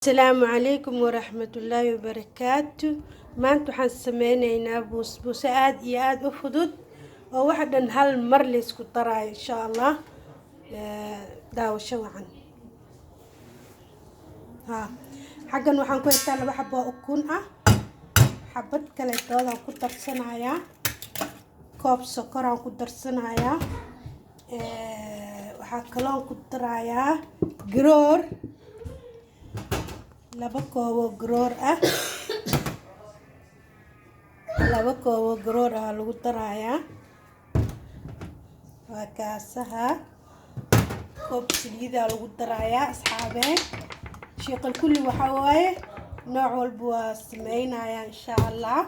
السلام عليكم ورحمة الله وبركاته. maanta waxaan sameyneynaa buusbuuse aad iyo aad u fudud oo wax dhan hal mar la isku daraayo insha Allah. daawasho wacan. xaggan waxaan ku haystaa laba xabo oo ukun ah, xabad kale doodaan ku darsanayaa, koob sokor aan ku darsanayaa, waxaa kaloo ku darayaa garoor, laba koob oo garoor ah, laba koob oo garoor ah lagu darayaa, waa kaasaha koob saliid ah lagu darayaa asxaabey. sheekal kulli waxa waaye nooc walba waa sameynayaa insha Allah.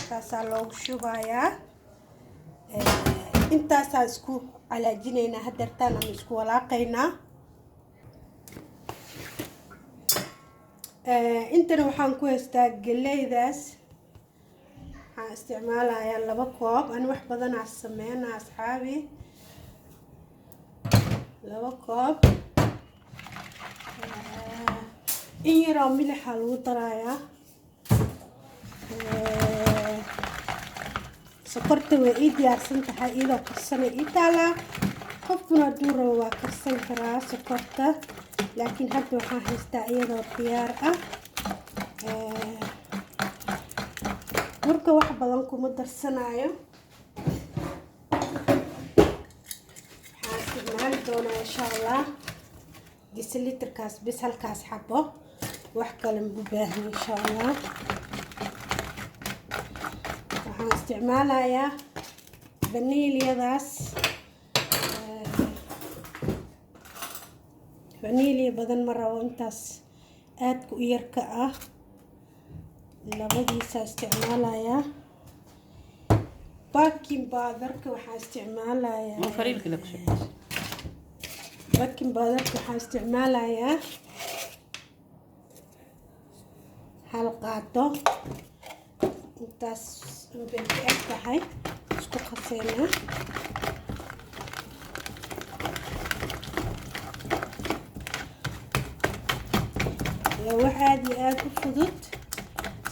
kaasaa loogu shubayaa, intaasaa isku calaajinaynaa hadeertaan ama isku walaaqaynaa. intana waxaan ku haystaa galeydaas, waxaan isticmaalayaa laba koob. ani wax badanaa sameynaa asxaabi, laba koob. in yaroo milixa lagu darayaa, sokorta way ii diyaarsan tahay iyadoo karsana ii taalaa. qofkuna hadduu rabo waa karsan karaa sokorta, laakiin hadda waxaan haystaa iyadoo diyaar ah. burka wax badan kuma darsanayo, waxaan isticmaali doonaa insha Allah dislitarkaas bis, halkaas xabo, wax kale ma u baahan insha Allah. waxaan isticmaalayaa vaniliyadaas, vaniliya badan ma rabo, intaas aadka u yarka ah, labadiisa isticmaalayaa. baking powderka waxaan isticmaalayaa, baking powderka waxaan isticmaalayaa hal qaado. intaas bay ku eg tahay, isku qaseynaa. wax aad iyo aad u fudud.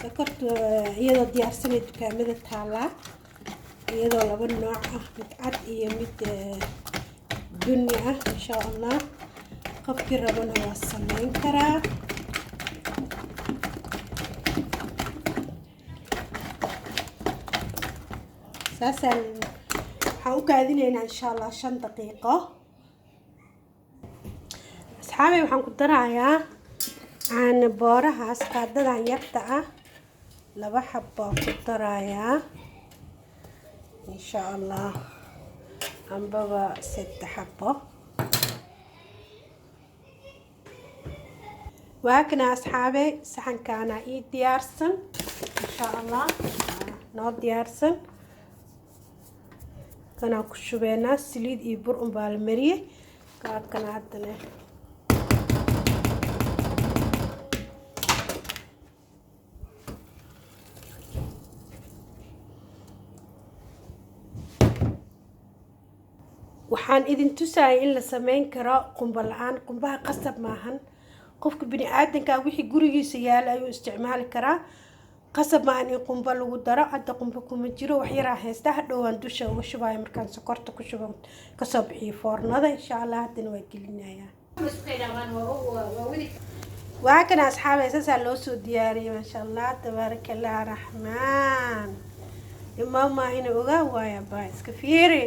sokorta iyadoo diyaarsanay dukaamada taalaa, iyadoo laba nooc ah, mid cad iyo mid bunni ah insha Allah. qofkii rabana waa sameyn karaa. saasaan waxaan u kaadinaynaa insha Allah 5 daqiiqo. asxaabey waxaan ku darayaa caano boorahaas, qaadadan yarta ah, laba xabo ku darayaa insha Allah, ambaba 3 xabo. waa kana asxaabey, saxankaana ii diyaarsan insha Allah, noo diyaarsan. kanaa ku shubeynaa saliid iyo bur un baa la mariyey. kana haddana waxaan idin tusaayay in la sameyn karo qumbo la-aan. qumbaha qasab maahan, qofka bini aadanka wixii gurigiisa yaala ayuu isticmaali karaa. qasab maahan in qumbo lagu daro. hadda qumbo kuma jiro, wax yaraa haysta, hadhowaan dusha uga shubayo markaan sokorta ku shubo kasoo bixiyo foornada insha Allah. haddana waa gelinayaa. waa kana asxaabey, saasaa loo soo diyaariyay maasha Allah, tabaarakallah raxmaan. imaama ina ogaa waaya baa iska fiiri.